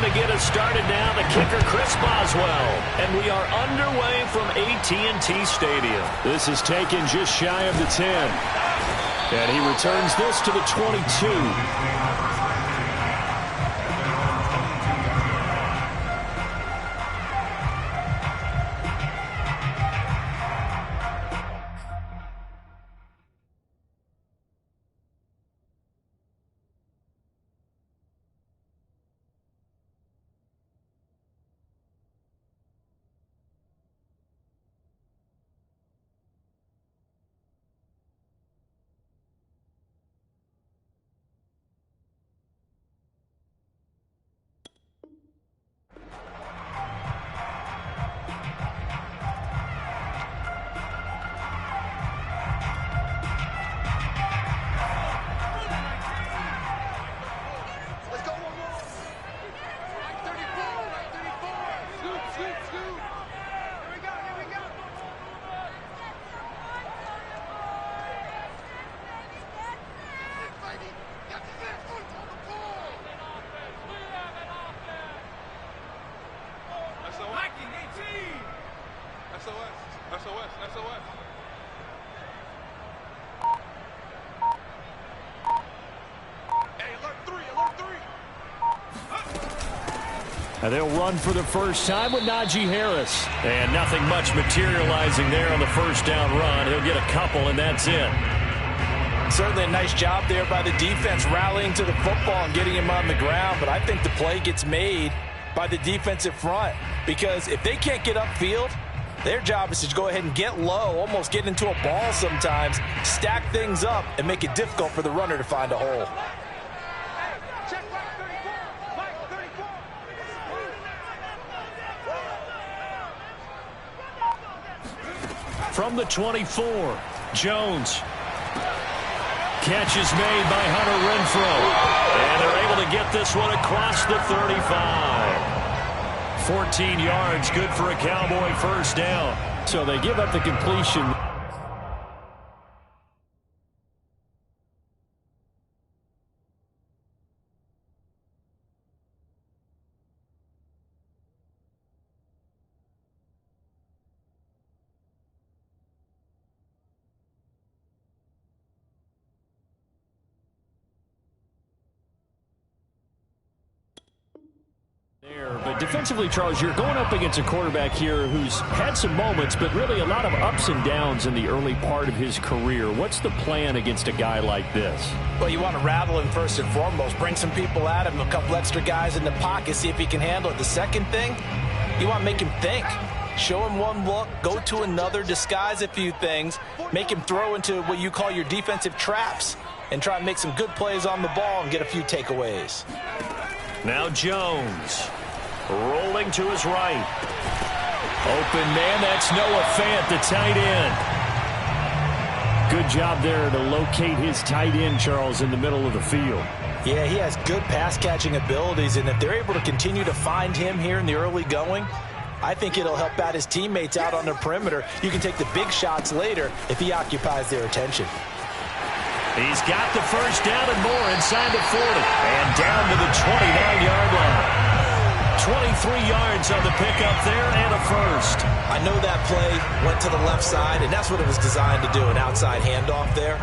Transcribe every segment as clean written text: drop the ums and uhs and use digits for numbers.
to get us started now, the kicker, Chris Boswell. And we are underway from AT&T Stadium. This is taken just shy of the 10. And he returns this to the 22. And they'll run for the first time with Najee Harris. And nothing much materializing there on the first down run. He'll get a couple, and that's it. Certainly a nice job there by the defense rallying to the football and getting him on the ground. But I think the play gets made by the defensive front. Because if they can't get upfield, their job is to go ahead and get low, almost get into a ball sometimes, stack things up, and make it difficult for the runner to find a hole. From the 24, Jones. Catch is made by Hunter Renfrow. And they're able to get this one across the 35. 14 yards, good for a Cowboy first down. So they give up the completion. But defensively, Charles, you're going up against a quarterback here who's had some moments, but really a lot of ups and downs in the early part of his career. What's the plan against a guy like this? Well, you want to rattle him first and foremost. Bring some people at him, a couple extra guys in the pocket, see if he can handle it. The second thing, you want to make him think. Show him one look, go to another, disguise a few things, make him throw into what you call your defensive traps, and try and make some good plays on the ball and get a few takeaways. Now Jones. Rolling to his right. Open man, that's Noah Fant, the tight end. Good job there to locate his tight end, Charles, in the middle of the field. Yeah, he has good pass-catching abilities, and if they're able to continue to find him here in the early going, I think it'll help out his teammates out on the perimeter. You can take the big shots later if he occupies their attention. He's got the first down and more inside the 40. And down to the 29-yard line. 23 yards on the pickup there and a first. I know that play went to the left side, and that's what it was designed to do, an outside handoff there.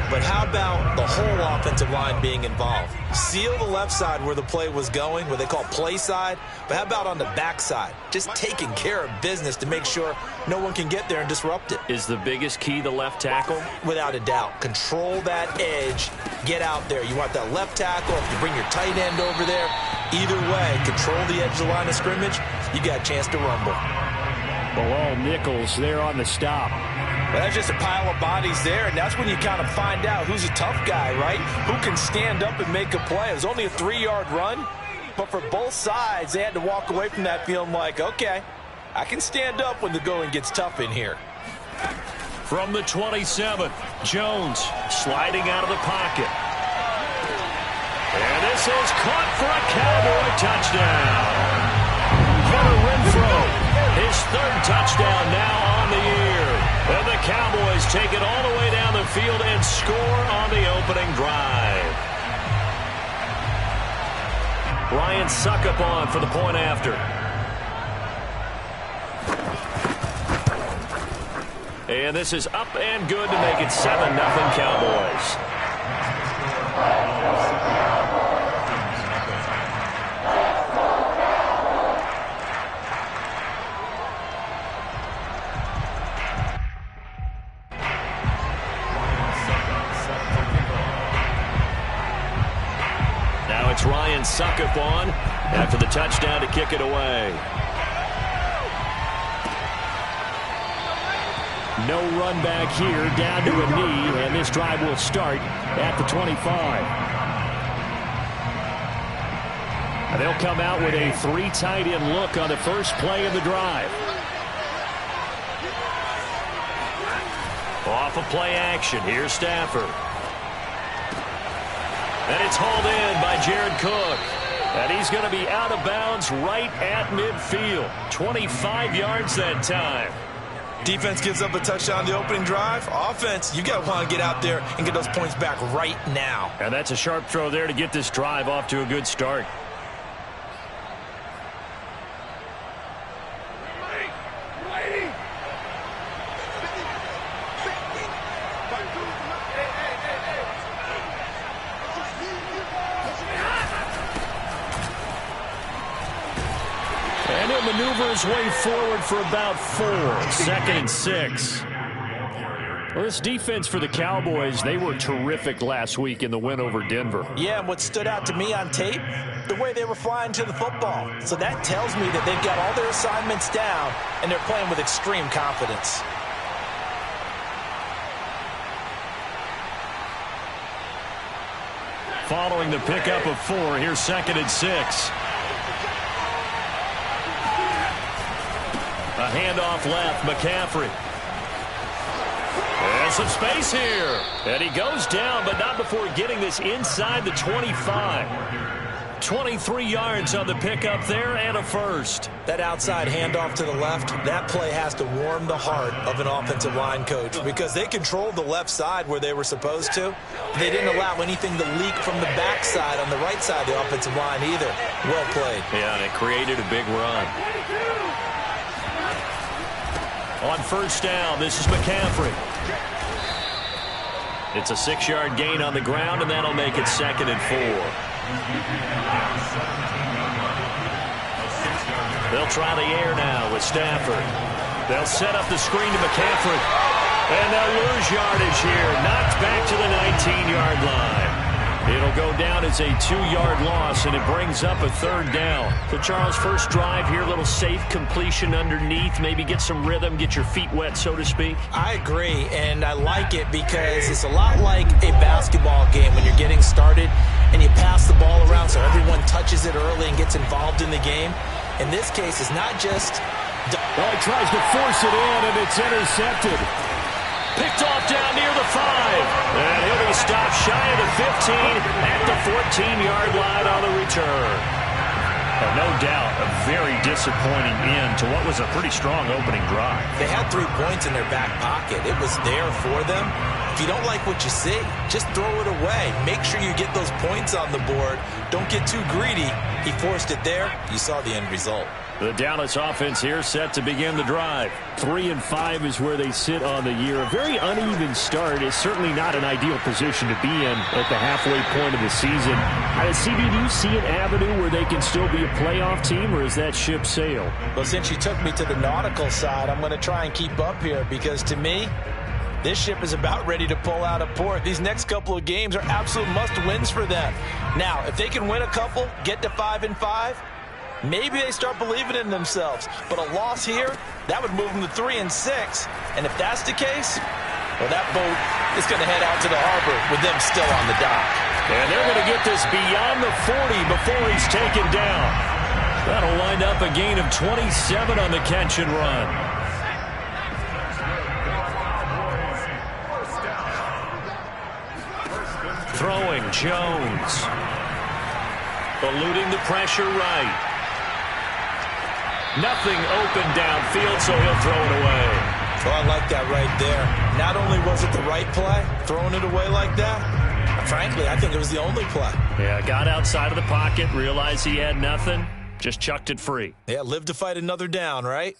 But how about the whole offensive line being involved? Seal the left side where the play was going, what they call play side. But how about on the back side? Just taking care of business to make sure no one can get there and disrupt it. Is the biggest key the left tackle? Without a doubt. Control that edge. Get out there. You want that left tackle. If you bring your tight end over there, either way, control the edge of the line of scrimmage, you got a chance to rumble. Bilal Nichols there on the stop. Well, that's just a pile of bodies there, and that's when you kind of find out who's a tough guy, right? Who can stand up and make a play. It was only a 3-yard run, but for both sides, they had to walk away from that feeling like, okay, I can stand up when the going gets tough in here. From the 27, Jones sliding out of the pocket. And this is caught for a Cowboy touchdown. Hunter Renfrow, his third touchdown now on the year. And the Cowboys take it all the way down the field and score on the opening drive. Ryan Suckup on for the point after. And this is up and good to make it 7-0 Cowboys. Now it's Ryan Suckup on after the touchdown to kick it away. No run back here, down to a knee, and this drive will start at the 25. And they'll come out with a 3 tight end look on the first play of the drive. Off of play action, here's Stafford. And it's hauled in by Jared Cook. And he's going to be out of bounds right at midfield. 25 yards that time. Defense gives up a touchdown on the opening drive. Offense, you got to want to get out there and get those points back right now. And that's a sharp throw there to get this drive off to a good start. And he'll maneuver his way forward for about 4. 2nd and 6. Well, this defense for the Cowboys, they were terrific last week in the win over Denver. Yeah, and what stood out to me on tape, the way they were flying to the football. So that tells me that they've got all their assignments down, and they're playing with extreme confidence. Following the pickup of 4, here's 2nd and 6. A handoff left, McCaffrey. There's some space here. And he goes down, but not before getting this inside the 25. 23 yards on the pickup there and a first. That outside handoff to the left, that play has to warm the heart of an offensive line coach because they controlled the left side where they were supposed to. They didn't allow anything to leak from the backside on the right side of the offensive line either. Well played. Yeah, and it created a big run. On first down, this is McCaffrey. It's a 6-yard gain on the ground, and that'll make it 2nd and 4. They'll try the air now with Stafford. They'll set up the screen to McCaffrey. And they'll lose yardage here. Knocked back to the 19-yard line. It'll go down as a 2-yard loss, and it brings up a 3rd down. So, Charles, first drive here, a little safe completion underneath. Maybe get some rhythm, get your feet wet, so to speak. I agree, and I like it because it's a lot like a basketball game when you're getting started and you pass the ball around so everyone touches it early and gets involved in the game. In this case, it's not just... Well, he tries to force it in, and it's intercepted. Picked off down near the 5. And he'll be stopped shy of the 15 at the 14-yard line on the return. And no doubt, a very disappointing end to what was a pretty strong opening drive. They had 3 points in their back pocket. It was there for them. If you don't like what you see, just throw it away. Make sure you get those points on the board. Don't get too greedy. He forced it there. You saw the end result. The Dallas offense here set to begin the drive. 3-5 is where they sit on the year. A very uneven start is certainly not an ideal position to be in at the halfway point of the season. CB, do you see an avenue where they can still be a playoff team, or is that ship sailed? Well, since you took me to the nautical side, I'm going to try and keep up here because to me, this ship is about ready to pull out of port. These next couple of games are absolute must-wins for them. Now, if they can win a couple, get to 5-5, maybe they start believing in themselves. But a loss here, that would move them to 3-6. And if that's the case, well, that boat is going to head out to the harbor with them still on the dock. And they're going to get this beyond the 40 before he's taken down. That'll wind up a gain of 27 on the catch and run. Throwing, Jones. Eluding the pressure right. Nothing open downfield, so he'll throw it away. Well, I like that right there. Not only was it the right play, throwing it away like that, I Frankly, I think it was the only play. Yeah, got outside of the pocket, realized he had nothing, just chucked it free. Yeah, live to fight another down, right?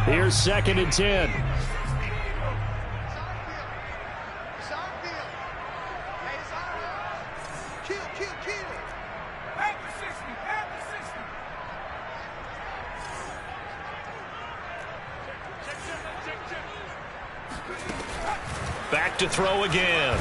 Here's 2nd and 10. Back to throw again.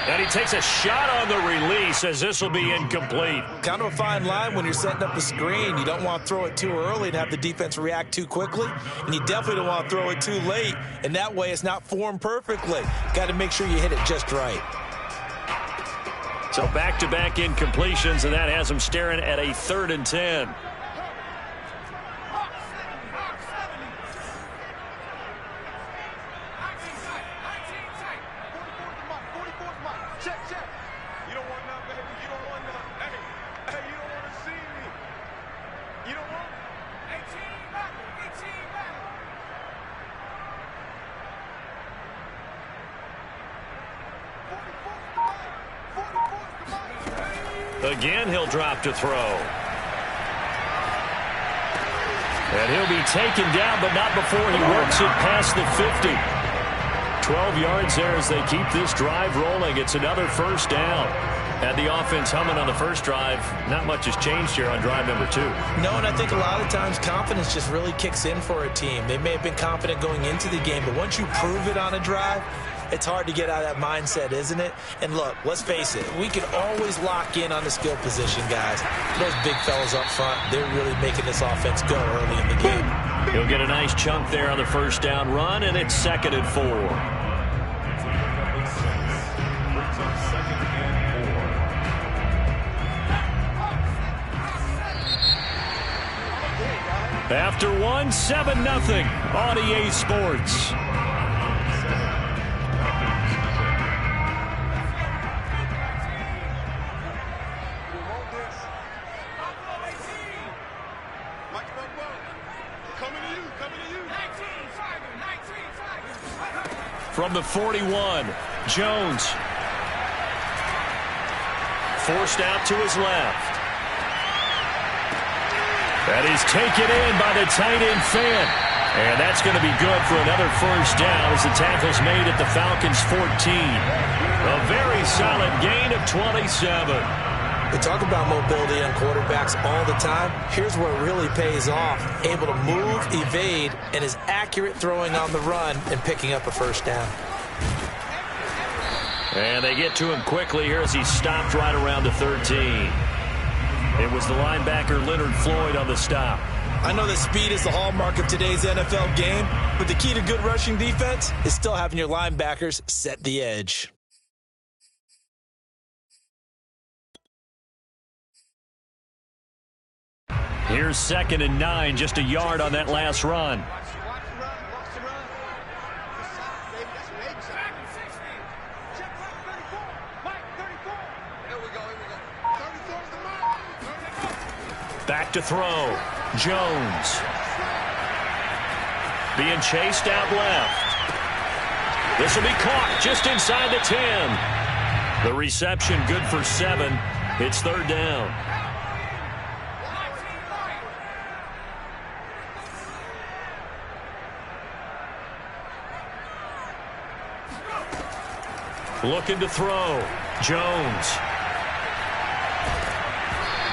And he takes a shot on the release as this will be incomplete. Kind of a fine line when you're setting up a screen. You don't want to throw it too early and have the defense react too quickly. And you definitely don't want to throw it too late. And that way it's not formed perfectly. Got to make sure you hit it just right. So back-to-back incompletions, and that has him staring at a 3rd and 10. Again, he'll drop to throw. And he'll be taken down, but not before he works it past the 50. 12 yards there as they keep this drive rolling. It's another 1st down. Had the offense humming on the first drive. Not much has changed here on drive number 2. No, and I think a lot of times confidence just really kicks in for a team. They may have been confident going into the game, but once you prove it on a drive, it's hard to get out of that mindset, isn't it? And look, let's face it, we can always lock in on the skill position, guys. Those big fellas up front, they're really making this offense go early in the game. He'll get a nice chunk there on the 1st down run, and it's 2nd and 4. After 1, 7-0 on EA Sports. From the 41, Jones. Forced out to his left. That is taken in by the tight end Fant. And that's going to be good for another 1st down as the tackle's made at the Falcons' 14. A very solid gain of 27. We talk about mobility on quarterbacks all the time. Here's where it really pays off. Able to move, evade, and is accurate throwing on the run and picking up a 1st down. And they get to him quickly here as he stopped right around the 13. It was the linebacker Leonard Floyd on the stop. I know that speed is the hallmark of today's NFL game, but the key to good rushing defense is still having your linebackers set the edge. Here's 2nd and 9, just a yard on that last run. Back to throw. Jones. Being chased out left. This will be caught just inside the 10. The reception good for 7. It's 3rd down. Looking to throw. Jones.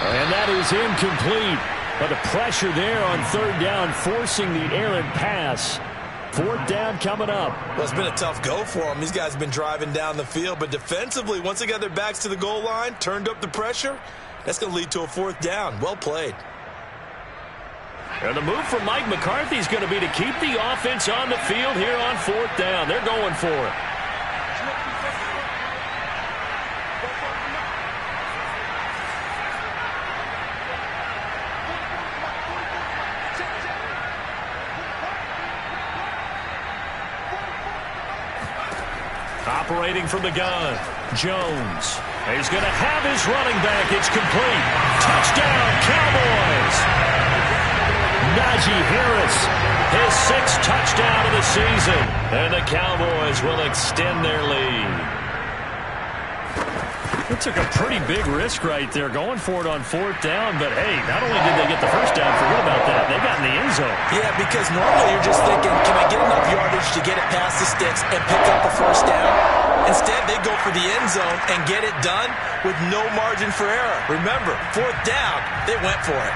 And that is incomplete. But the pressure there on 3rd down, forcing the errant pass. 4th down coming up. Well, it's been a tough go for them. These guys have been driving down the field. But defensively, once they got their backs to the goal line, turned up the pressure, that's going to lead to a 4th down. Well played. And the move from Mike McCarthy is going to be to keep the offense on the field here on 4th down. They're going for it. Operating from the gun, Jones. He's going to have his running back. It's complete. Touchdown, Cowboys. Najee Harris, his 6th touchdown of the season. And the Cowboys will extend their lead. They took a pretty big risk right there going for it on 4th down. But, hey, not only did they get the first down, forget about that, they got in the end zone. Yeah, because normally you're just thinking, can I get enough yardage to get it past the sticks and pick up a first down? Instead, they go for the end zone and get it done with no margin for error. Remember, 4th down, they went for it.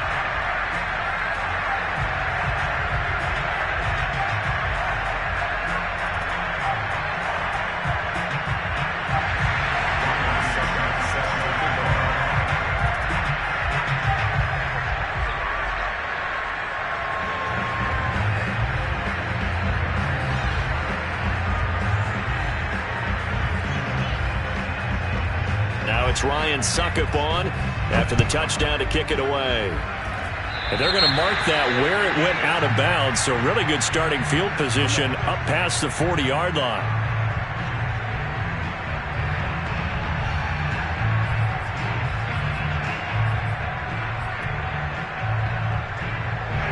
It's Ryan Succop on after the touchdown to kick it away. And they're going to mark that where it went out of bounds, so really good starting field position up past the 40-yard line.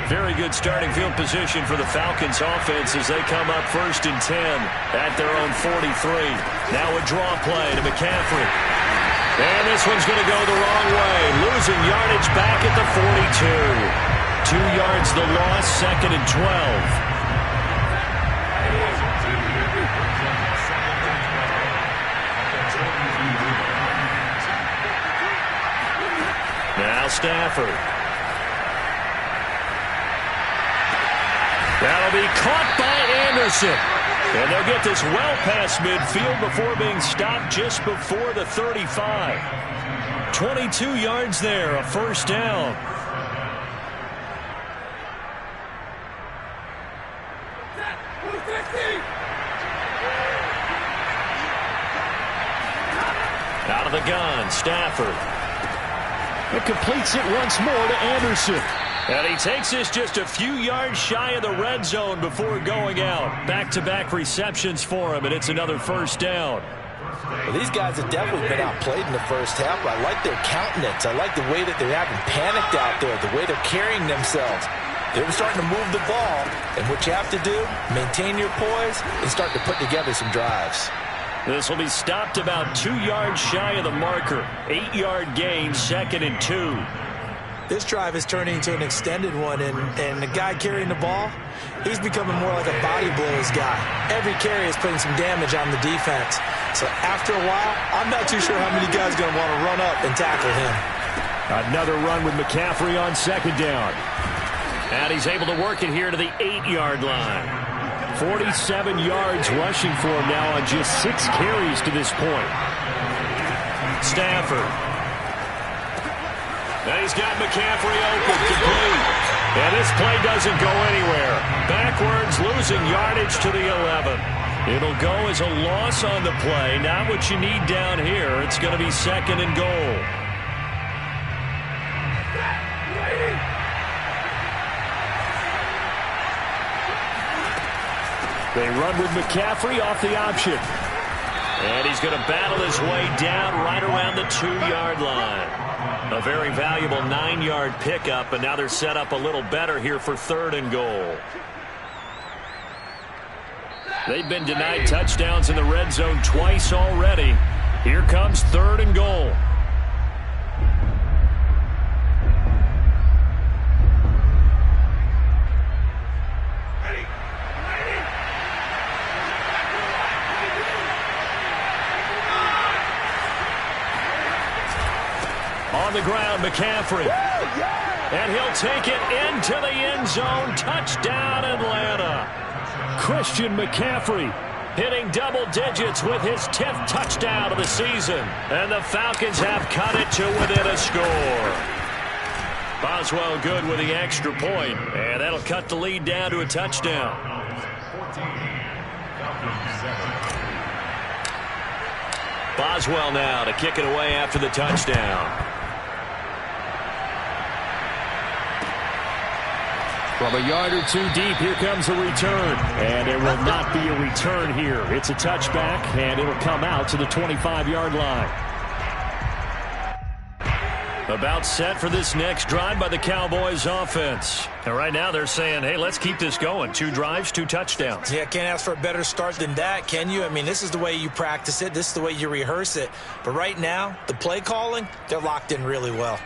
Very good starting field position for the Falcons offense as they come up 1st and 10 at their own 43. Now a draw play to McCaffrey. And this one's going to go the wrong way. Losing yardage back at the 42. 2 yards the loss, 2nd and 12. Now Stafford. That'll be caught by Anderson. And they'll get this well past midfield before being stopped just before the 35. 22 yards there, a first down. Out of the gun, Stafford. It completes it once more to Anderson. And he takes this just a few yards shy of the red zone before going out. Back-to-back receptions for him, and it's another first down. Well, these guys have definitely been outplayed in the first half, but I like their countenance. I like the way that they're having panicked out there, the way they're carrying themselves. They're starting to move the ball, and what you have to do, maintain your poise and start to put together some drives. This will be stopped about 2 yards shy of the marker. 8-yard gain, 2nd and 2. This drive is turning into an extended one, and the guy carrying the ball, he's becoming more like a body blows guy. Every carry is putting some damage on the defense. So after a while, I'm not too sure how many guys are going to want to run up and tackle him. Another run with McCaffrey on 2nd down. And he's able to work it here to the 8-yard line. 47 yards rushing for him now on just 6 carries to this point. Stafford. And he's got McCaffrey open, complete. And this play doesn't go anywhere. Backwards, losing yardage to the 11. It'll go as a loss on the play. Not what you need down here. It's going to be 2nd and goal. They run with McCaffrey off the option. And he's going to battle his way down right around the 2-yard line. A very valuable 9-yard pickup, and now they're set up a little better here for 3rd and goal. They've been denied touchdowns in the red zone twice already. Here comes 3rd and goal. On the ground, McCaffrey. And he'll take it into the end zone. Touchdown, Atlanta. Christian McCaffrey hitting double digits with his 10th touchdown of the season. And the Falcons have cut it to within a score. Boswell good with the extra point. And that'll cut the lead down to a touchdown. Boswell now to kick it away after the touchdown. From a yard or 2 deep, here comes a return. And there will not be a return here. It's a touchback, and it'll come out to the 25-yard line. About set for this next drive by the Cowboys offense. And right now they're saying, hey, let's keep this going. 2 drives, 2 touchdowns. Yeah, can't ask for a better start than that, can you? I mean, this is the way you practice it. This is the way you rehearse it. But right now, the play calling, they're locked in really well.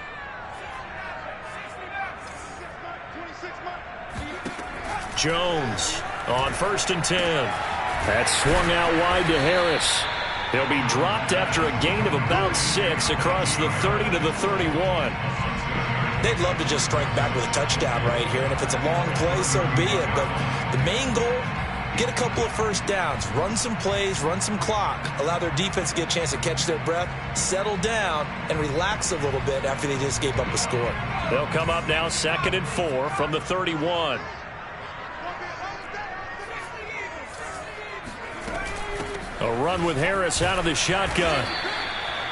Jones on 1st and 10. That's swung out wide to Harris. He'll be dropped after a gain of about 6 across the 30 to the 31. They'd love to just strike back with a touchdown right here, and if it's a long play, so be it. But the main goal, get a couple of first downs, run some plays, run some clock, allow their defense to get a chance to catch their breath, settle down, and relax a little bit after they just gave up a score. They'll come up now 2nd and 4 from the 31. A run with Harris out of the shotgun.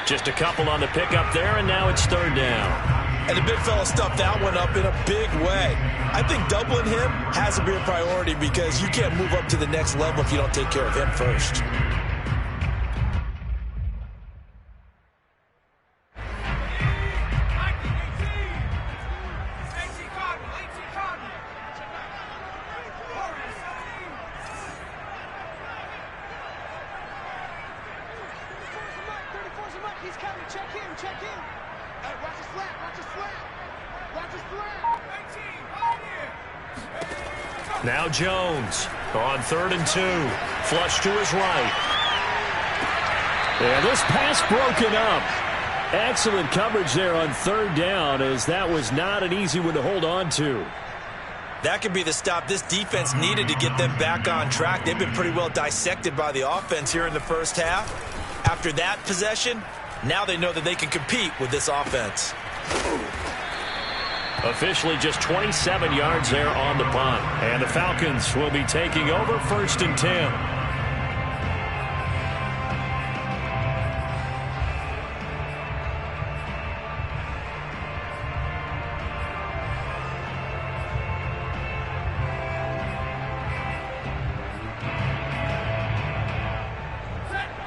Just a couple on the pickup there, and now it's 3rd down. And the big fella stuffed that one up in a big way. I think doubling him has to be a priority because you can't move up to the next level if you don't take care of him first. Now Jones on 3rd and 2. Flush to his right. And this pass broken up. Excellent coverage there on 3rd down, as that was not an easy one to hold on to. That could be the stop this defense needed to get them back on track. They've been pretty well dissected by the offense here in the first half. After that possession, now they know that they can compete with this offense. Officially just 27 yards there on the punt. And the Falcons will be taking over 1st and 10.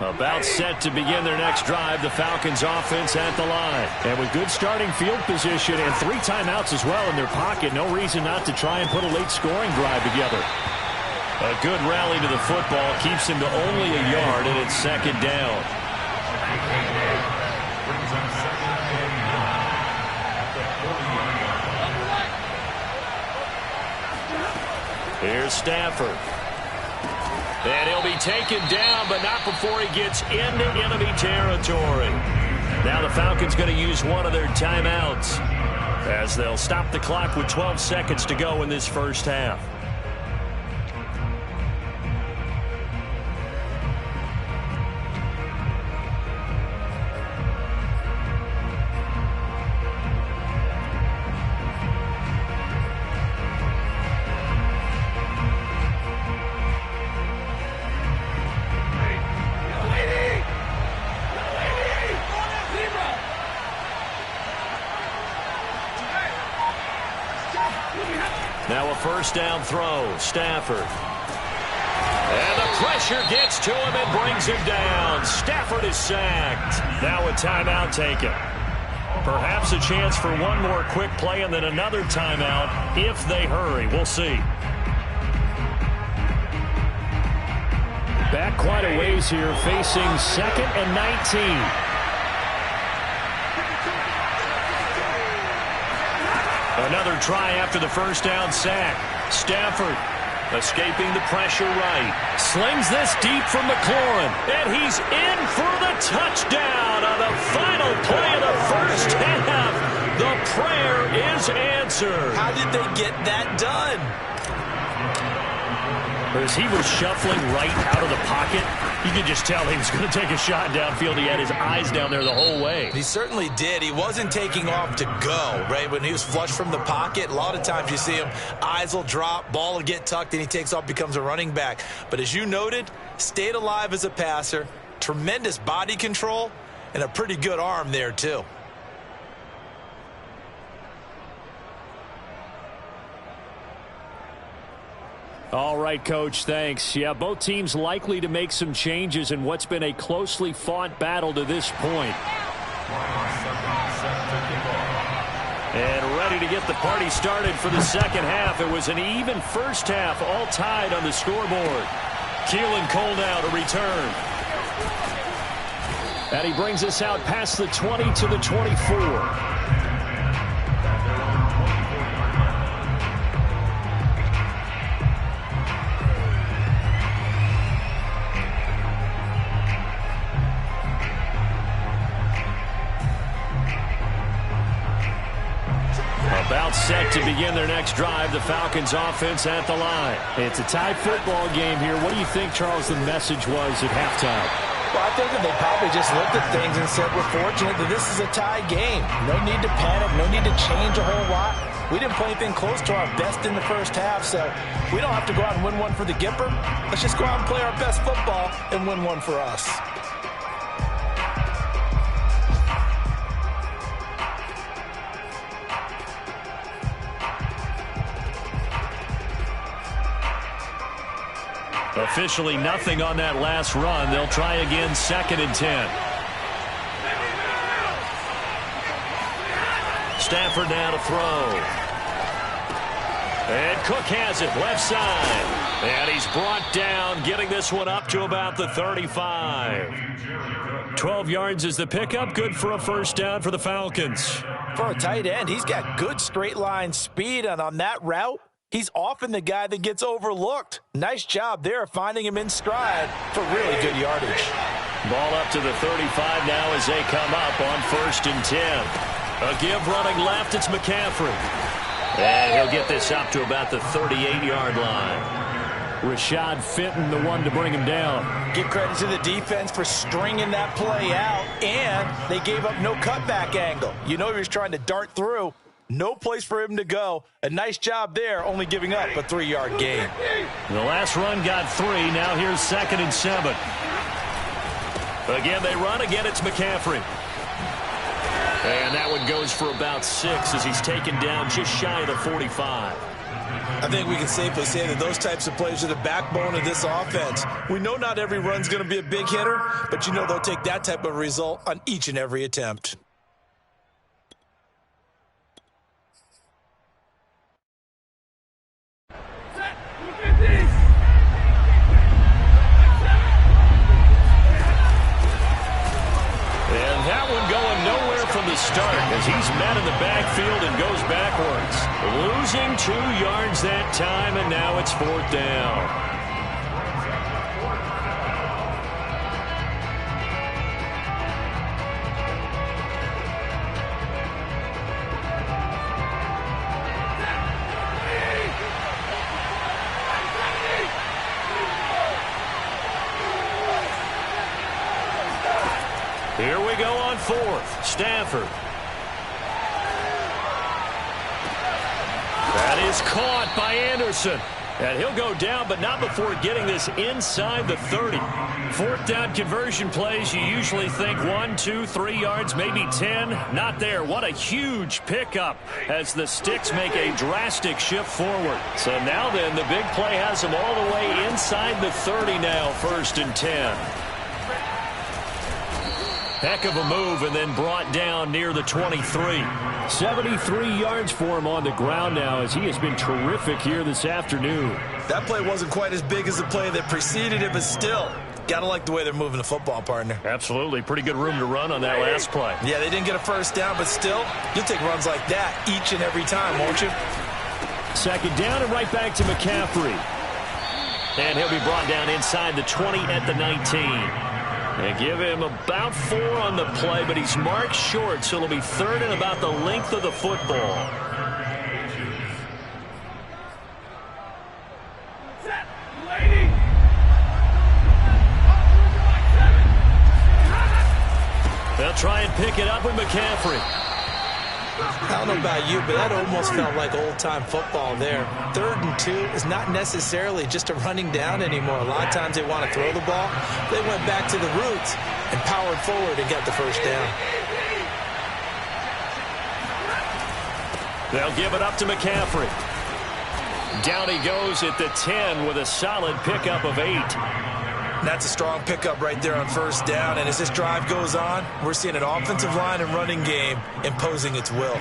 About set to begin their next drive, the Falcons offense at the line. And with good starting field position and 3 timeouts as well in their pocket, no reason not to try and put a late scoring drive together. A good rally to the football keeps him to only a yard, and it's 2nd down. Here's Stafford. And he'll be taken down, but not before he gets into enemy territory. Now the Falcons going to use one of their timeouts, as they'll stop the clock with 12 seconds to go in this first half. Now a first down throw, Stafford. And the pressure gets to him and brings him down. Stafford is sacked. Now a timeout taken. Perhaps a chance for one more quick play and then another timeout if they hurry. We'll see. Back quite a ways here, facing 2nd and 19. Another try after the first down sack. Stafford escaping the pressure right. Slings this deep from McLaurin. And he's in for the touchdown on the final play of the first half. The prayer is answered. How did they get that done? As he was shuffling right out of the pocket, you could just tell he was going to take a shot downfield. He had his eyes down there the whole way. He certainly did. He wasn't taking off to go, right? When he was flush from the pocket, a lot of times you see him, eyes will drop, ball will get tucked, and he takes off, becomes a running back. But as you noted, stayed alive as a passer, tremendous body control, and a pretty good arm there, too. All right, Coach, thanks. Yeah, both teams likely to make some changes in what's been a closely fought battle to this point. And ready to get the party started for the second half. It was an even first half, all tied on the scoreboard. Keelan Cole now to return. And he brings us out past the 20 to the 24. About set to begin their next drive. The Falcons offense at the line. It's a tie football game here. What do you think, Charles, the message was at halftime? Well, I think that they probably just looked at things and said, we're fortunate that this is a tie game. No need to panic. No need to change a whole lot. We didn't play anything close to our best in the first half, so we don't have to go out and win one for the Gipper. Let's just go out and play our best football and win one for us. Officially nothing on that last run. They'll try again, 2nd and 10. Stafford now to throw. And Cook has it, left side. And he's brought down, getting this one up to about the 35. 12 yards is the pickup, good for a first down for the Falcons. For a tight end, he's got good straight line speed, and on that route, he's often the guy that gets overlooked. Nice job there finding him in stride for really good yardage. Ball up to the 35 now as they come up on 1st and 10. A give running left, it's McCaffrey. And he'll get this up to about the 38-yard line. Rashad Fenton, the one to bring him down. Give credit to the defense for stringing that play out, and they gave up no cutback angle. You know he was trying to dart through. No place for him to go. A nice job there, only giving up a 3-yard gain. The last run got 3. Now here's 2nd and 7. Again, they run. Again, it's McCaffrey. And that one goes for about 6 as he's taken down just shy of the 45. I think we can safely say that those types of plays are the backbone of this offense. We know not every run's going to be a big hitter, but you know they'll take that type of result on each and every attempt. And that one going nowhere from the start as he's met in the backfield and goes backwards. Losing 2 yards that time, and now it's 4th down. Here we go on 4th. Stafford. That is caught by Anderson. And he'll go down, but not before getting this inside the 30. 4th down conversion plays, you usually think 1, 2, 3 yards, maybe 10. Not there. What a huge pickup as the Sticks make a drastic shift forward. So now then, the big play has them all the way inside the 30 now, 1st and 10. Heck of a move, and then brought down near the 23. 73 yards for him on the ground now as he has been terrific here this afternoon. That play wasn't quite as big as the play that preceded it, but still, got to like the way they're moving the football, partner. Absolutely. Pretty good room to run on that last play. Yeah, they didn't get a first down, but still, you'll take runs like that each and every time, won't you? 2nd down and right back to McCaffrey. And he'll be brought down inside the 20 at the 19. They give him about 4 on the play, but he's marked short, so it'll be 3rd and about the length of the football. They'll try and pick it up with McCaffrey. I don't know about you, but that almost felt like old-time football there. 3rd and 2 is not necessarily just a running down anymore. A lot of times they want to throw the ball. They went back to the roots and powered forward and got the first down. They'll give it up to McCaffrey. Down he goes at the 10 with a solid pickup of 8. That's a strong pickup right there on first down. And as this drive goes on, we're seeing an offensive line and running game imposing its will.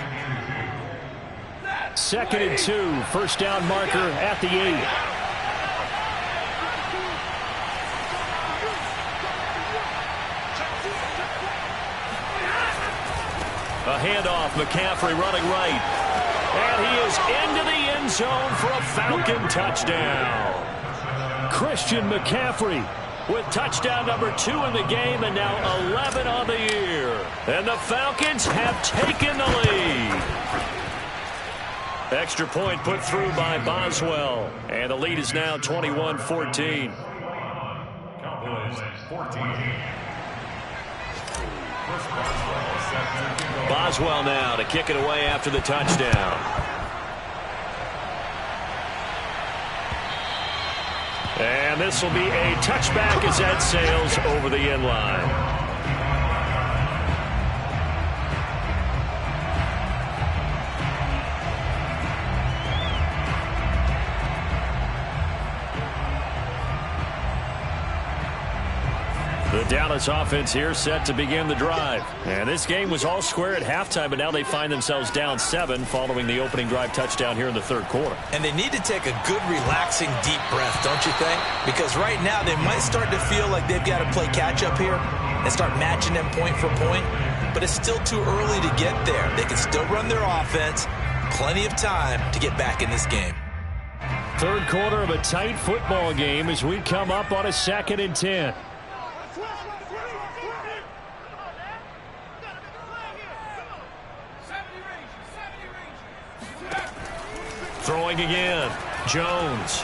2nd and 2. First down marker at the 8. A handoff. McCaffrey running right. And he is into the end zone for a Falcon touchdown. Christian McCaffrey with touchdown number 2 in the game and now 11 on the year. And the Falcons have taken the lead. Extra point put through by Boswell. And the lead is now 21-14. Cowboys 14. Boswell now to kick it away after the touchdown. And this will be a touchback as that sails over the end line. The Dallas offense here set to begin the drive. And this game was all square at halftime, but now they find themselves down 7 following the opening drive touchdown here in the 3rd quarter. And they need to take a good, relaxing, deep breath, don't you think? Because right now they might start to feel like they've got to play catch-up here and start matching them point for point. But it's still too early to get there. They can still run their offense. Plenty of time to get back in this game. 3rd quarter of a tight football game as we come up on a 2nd and 10. Throwing again. Jones.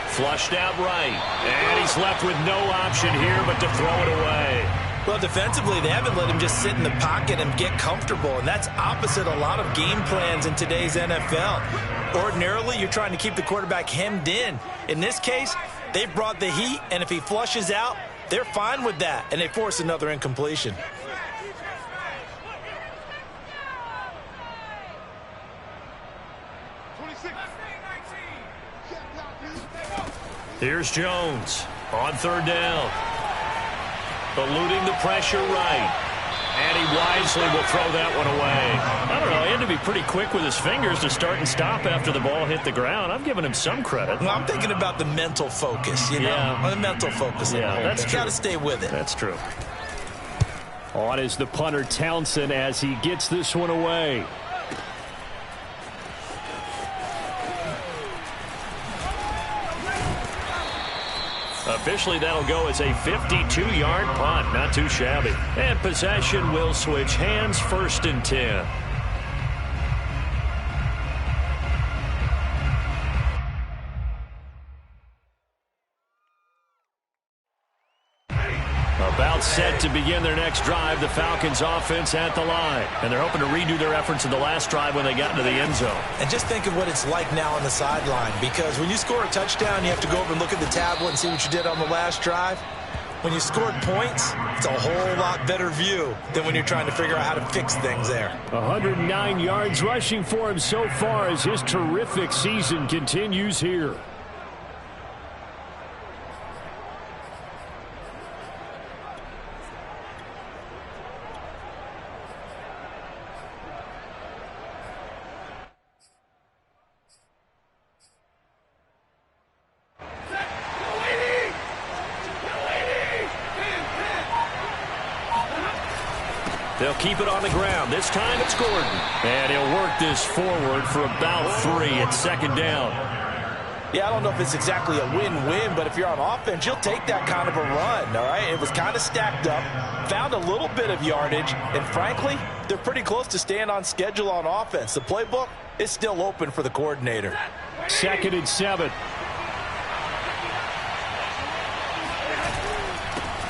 Flushed out right. And he's left with no option here but to throw it away. Well, defensively, they haven't let him just sit in the pocket and get comfortable, and that's opposite a lot of game plans in today's NFL. Ordinarily, you're trying to keep the quarterback hemmed in. In this case, they brought the heat, and if he flushes out, they're fine with that, and they force another incompletion. Here's Jones on 3rd down. Eluding the pressure right. And he wisely will throw that one away. I don't know. He had to be pretty quick with his fingers to start and stop after the ball hit the ground. I'm giving him some credit. Well, I'm thinking about the mental focus, you know? Yeah. The mental focus. Yeah, that's true. You got to stay with it. That's true. On is the punter Townsend as he gets this one away. Officially, that'll go as a 52-yard punt. Not too shabby. And possession will switch hands. 1st and 10. About set to begin their next drive. The Falcons offense at the line. And they're hoping to redo their efforts in the last drive when they got into the end zone. And just think of what it's like now on the sideline. Because when you score a touchdown, you have to go over and look at the tablet and see what you did on the last drive. When you scored points, it's a whole lot better view than when you're trying to figure out how to fix things there. 109 yards rushing for him so far as his terrific season continues here. They'll keep it on the ground. This time it's Gordon. And he'll work this forward for about 3 at 2nd down. Yeah, I don't know if it's exactly a win-win, but if you're on offense, you'll take that kind of a run, all right? It was kind of stacked up, found a little bit of yardage, and frankly, they're pretty close to staying on schedule on offense. The playbook is still open for the coordinator. 2nd and 7.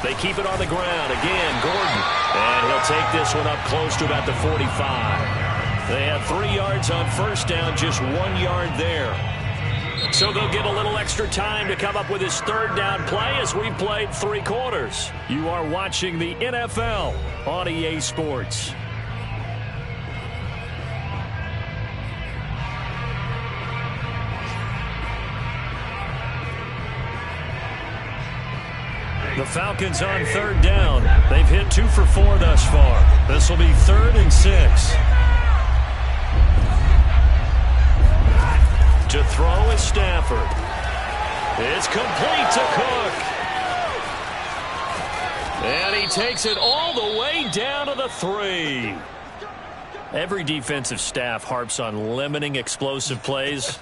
They keep it on the ground. Again, Gordon. And he'll take this one up close to about the 45. They have 3 yards on 1st down, just 1 yard there. So they'll get a little extra time to come up with his 3rd down play as we've played 3 quarters. You are watching the NFL on EA Sports. The Falcons on third down. They've hit 2 for 4 thus far. This will be 3rd and 6. To throw is Stafford. It's complete to Cook. And he takes it all the way down to the 3. Every defensive staff harps on limiting explosive plays.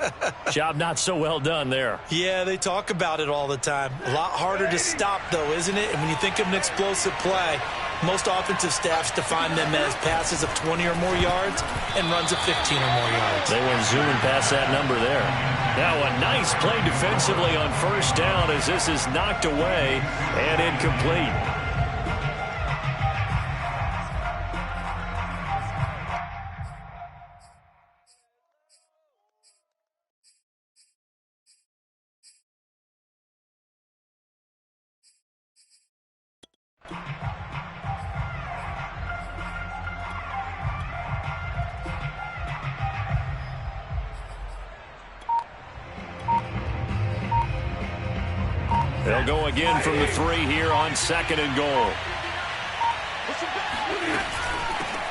Job not so well done there. Yeah, they talk about it all the time. A lot harder to stop, though, isn't it? And when you think of an explosive play, most offensive staffs define them as passes of 20 or more yards and runs of 15 or more yards. They went zooming past that number there. Now a nice play defensively on first down as this is knocked away and incomplete. They'll go again from the 3 here on 2nd and goal.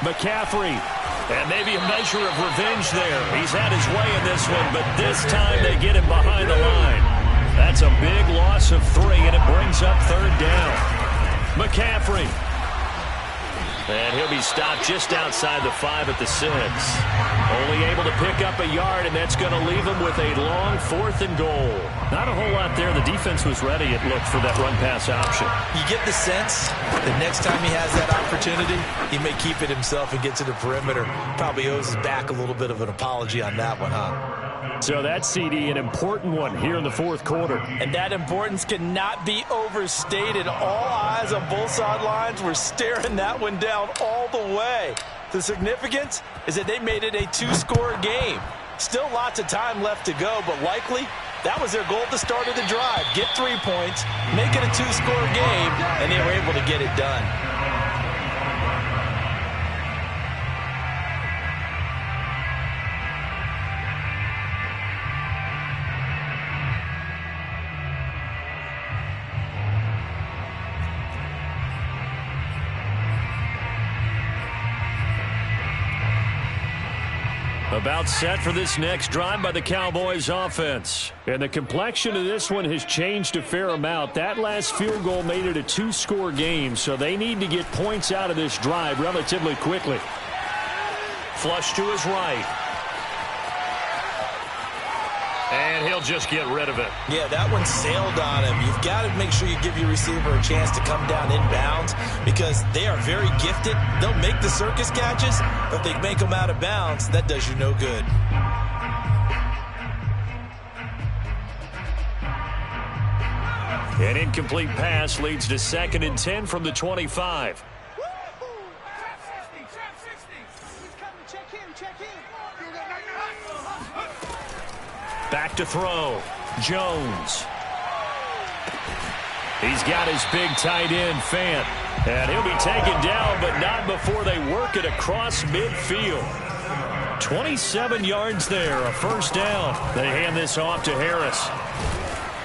McCaffrey. And maybe a measure of revenge there. He's had his way in this one, but this time they get him behind the line. That's a big loss of 3, and it brings up 3rd down. McCaffrey. And he'll be stopped just outside the 5 at the 6. Only able to pick up a yard, and that's going to leave him with a long 4th and goal. Not a whole lot there. The defense was ready, it looked, for that run-pass option. You get the sense that next time he has that opportunity, he may keep it himself and get to the perimeter. Probably owes his back a little bit of an apology on that one, huh? So that CD, an important one here in the 4th quarter. And that importance cannot be overstated. All eyes on both sidelines were staring that one down all the way. The significance is that they made it a 2-score game. Still lots of time left to go, but likely that was their goal at the start of the drive. Get 3 points, make it a 2-score game, and they were able to get it done. About set for this next drive by the Cowboys offense. And the complexion of this one has changed a fair amount. That last field goal made it a 2-score game, so they need to get points out of this drive relatively quickly. Flush to his right. And he'll just get rid of it. Yeah, that one sailed on him. You've got to make sure you give your receiver a chance to come down inbounds because they are very gifted. They'll make the circus catches, but if they make them out of bounds, that does you no good. An incomplete pass leads to 2nd and 10 from the 25. Back to throw. Jones. He's got his big tight end, Fant. And he'll be taken down, but not before they work it across midfield. 27 yards there, a 1st down. They hand this off to Harris.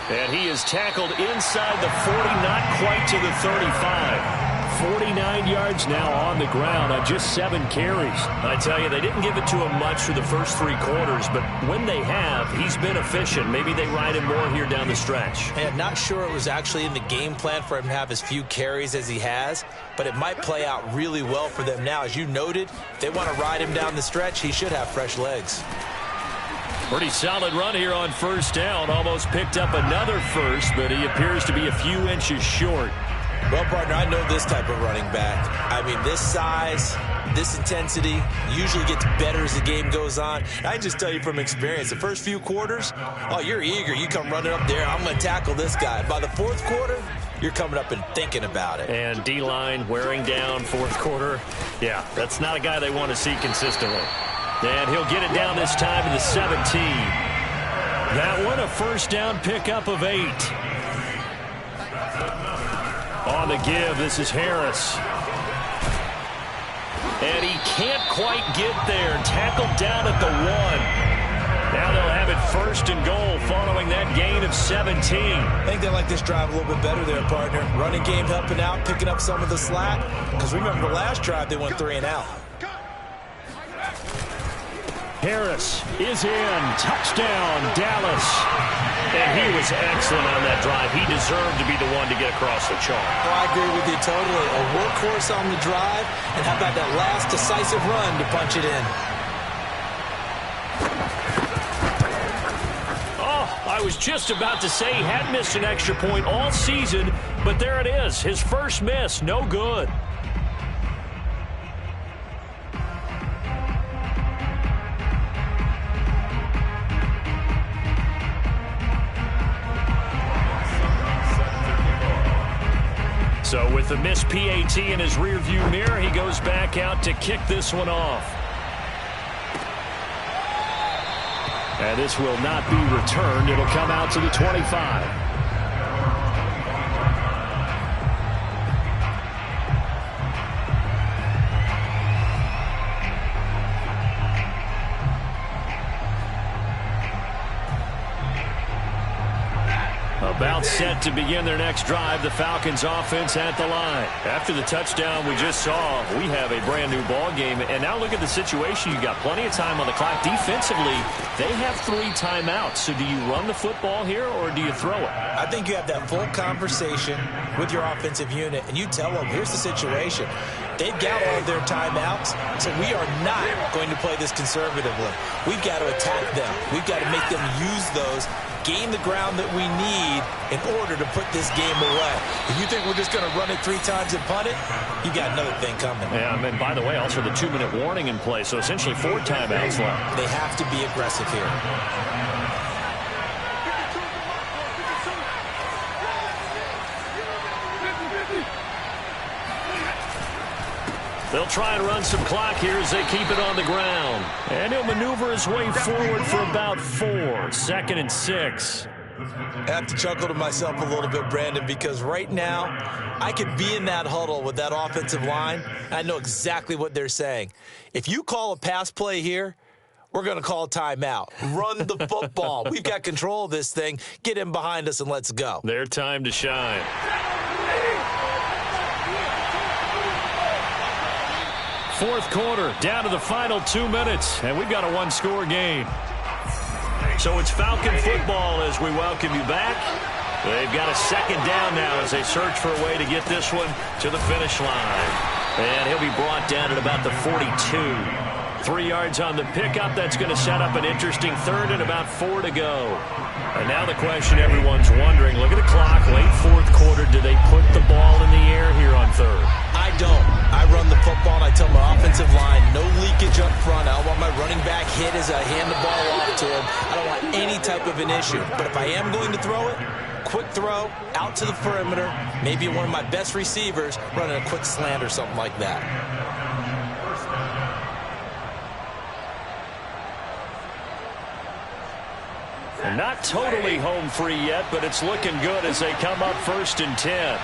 And he is tackled inside the 40, not quite to the 35. 49 yards now on the ground on just 7 carries. I tell you, they didn't give it to him much for the first 3 quarters, but when they have, he's been efficient. Maybe they ride him more here down the stretch. Hey, I'm not sure it was actually in the game plan for him to have as few carries as he has, but it might play out really well for them now. As you noted, if they want to ride him down the stretch, he should have fresh legs. Pretty solid run here on 1st down. Almost picked up another first, but he appears to be a few inches short. Well, partner, I know this type of running back. I mean, this size, this intensity usually gets better as the game goes on. I just tell you from experience, the first few quarters, oh, you're eager. You come running up there, I'm going to tackle this guy. By the 4th quarter, you're coming up and thinking about it. And D-line wearing down 4th quarter. Yeah, that's not a guy they want to see consistently. And he'll get it down this time to the 17. That one, a 1st down pickup of 8. On the give, this is Harris. And he can't quite get there. Tackled down at the 1. Now they'll have it 1st and goal following that gain of 17. I think they like this drive a little bit better there, partner. Running game helping out, picking up some of the slack. Because remember, the last drive they went 3 and out. Harris is in. Touchdown, Dallas. And he was excellent on that drive. He deserved to be the one to get across the chalk. Oh, I agree with you totally. A workhorse on the drive. And how about that last decisive run to punch it in? I was just about to say he had missed an extra point all season, but there it is. His first miss, no good. So with the missed PAT in his rearview mirror, he goes back out to kick this one off. And this will not be returned. It'll come out to the 25. About set to begin their next drive. The Falcons offense at the line. After the touchdown we just saw, we have a brand new ball game. And now look at the situation. You got plenty of time on the clock. Defensively, they have 3 timeouts. So do you run the football here or do you throw it? I think you have that full conversation with your offensive unit and you tell them, here's the situation. They've got all of their timeouts, so we are not going to play this conservatively. We've got to attack them. We've got to make them use those, gain the ground that we need in order to put this game away. If you think we're just going to run it 3 times and punt it, you got another thing coming. Yeah, and by the way, also the 2-minute warning in play, so essentially 4 timeouts left. They have to be aggressive here. They'll try and run some clock here as they keep it on the ground. And he'll maneuver his way forward for about 4. 2nd and 6. I have to chuckle to myself a little bit, Brandon, because right now I could be in that huddle with that offensive line. I know exactly what they're saying. If you call a pass play here, we're going to call a timeout. Run the football. We've got control of this thing. Get in behind us and let's go. Their time to shine. Fourth quarter, down to the final 2 minutes, and we've got a 1-score game. So it's Falcon football as we welcome you back. They've got a 2nd down now as they search for a way to get this one to the finish line. And he'll be brought down at about the 42. 3 yards on the pickup. That's going to set up an interesting 3rd and about 4 to go. And now the question everyone's wondering, look at the clock, late 4th quarter. Do they put the ball in the air here on 3rd? I don't. I run the football and I tell my offensive line, no leakage up front. I don't want my running back hit as I hand the ball off to him. I don't want any type of an issue. But if I am going to throw it, quick throw, out to the perimeter, maybe one of my best receivers running a quick slant or something like that. And not totally home free yet, but it's looking good as they come up 1st and 10.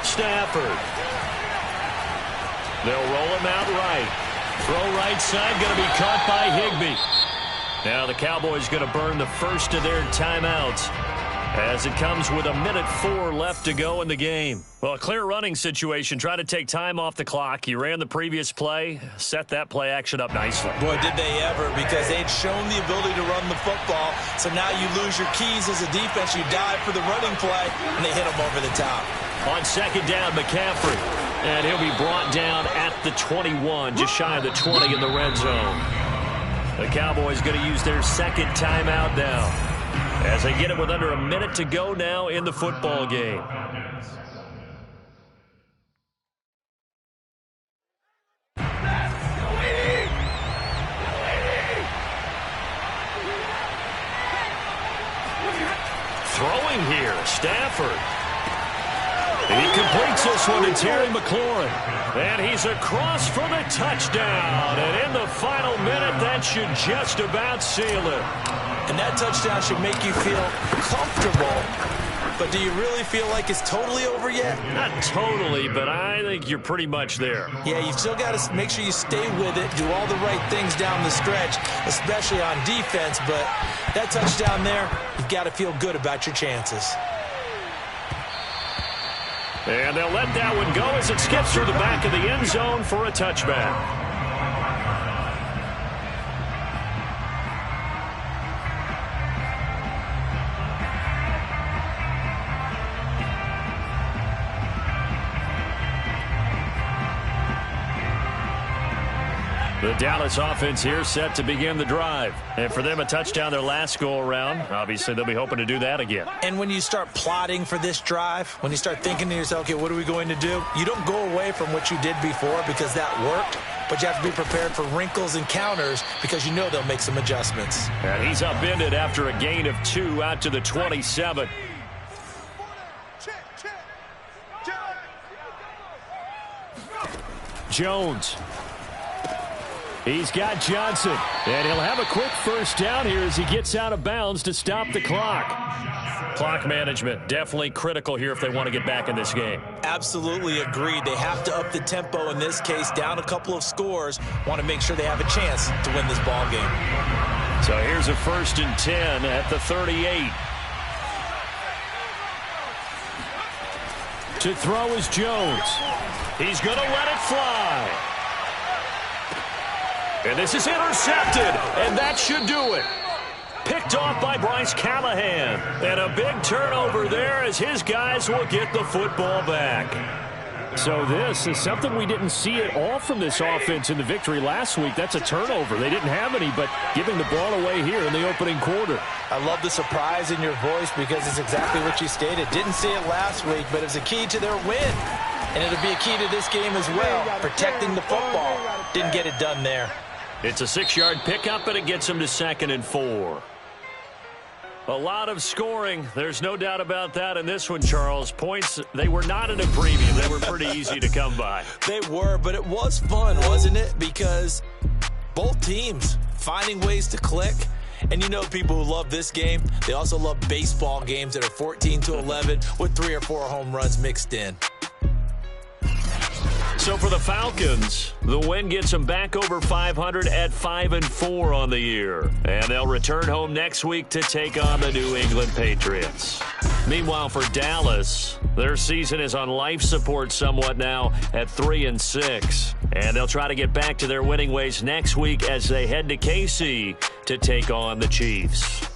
Stafford. They'll roll him out right. Throw right side, going to be caught by Higbee. Now the Cowboys going to burn the first of their timeouts as it comes with 1:04 left to go in the game. Well, a clear running situation. Try to take time off the clock. You ran the previous play, set that play action up nicely. Boy, did they ever, because they'd shown the ability to run the football. So now you lose your keys as a defense. You dive for the running play, and they hit them over the top. On 2nd down, McCaffrey. And he'll be brought down at the 21, just shy of the 20 in the red zone. The Cowboys going to use their 2nd timeout now as they get it with under 1 minute to go now in the football game. Throwing here, Stafford. And he completes this one to Terry McLaurin. And he's across for the touchdown. And in the final minute, that should just about seal it. And that touchdown should make you feel comfortable but do you really feel like it's totally over yet? Not totally, but I think you're pretty much there. Yeah, you've still got to make sure you stay with it, do all the right things down the stretch, especially on defense, but that touchdown there, you've got to feel good about your chances. And they'll let that one go as it skips through the back of the end zone for a touchback. The Dallas offense here set to begin the drive. And for them, a touchdown their last go-around. Obviously, they'll be hoping to do that again. And when you start plotting for this drive, when you start thinking to yourself, okay, what are we going to do? You don't go away from what you did before because that worked, but you have to be prepared for wrinkles and counters because you know they'll make some adjustments. And he's upended after a gain of 2 out to the 27. Jones. He's got Johnson, and he'll have a quick first down here as he gets out of bounds to stop the clock. Clock management, definitely critical here if they want to get back in this game. Absolutely agreed. They have to up the tempo in this case, down a couple of scores, want to make sure they have a chance to win this ball game. So here's a 1st and 10 at the 38. To throw is Jones. He's going to let it fly. And this is intercepted, and that should do it. Picked off by Bryce Callahan. And a big turnover there as his guys will get the football back. So this is something we didn't see at all from this offense in the victory last week. That's a turnover. They didn't have any, but giving the ball away here in the opening quarter. I love the surprise in your voice because it's exactly what you stated. Didn't see it last week, but it was a key to their win. And it'll be a key to this game as well, protecting the football. Didn't get it done there. It's a 6-yard pickup, and it gets them to 2nd and 4. A lot of scoring. There's no doubt about that in this one, Charles. Points, they were not in a premium. They were pretty easy to come by. They were, but it was fun, wasn't it? Because both teams finding ways to click. And you know people who love this game, they also love baseball games that are 14-11 with 3 or 4 home runs mixed in. So for the Falcons, the win gets them back over 500 at 5-4 on the year. And they'll return home next week to take on the New England Patriots. Meanwhile, for Dallas, their season is on life support somewhat now at 3-6. And they'll try to get back to their winning ways next week as they head to KC to take on the Chiefs.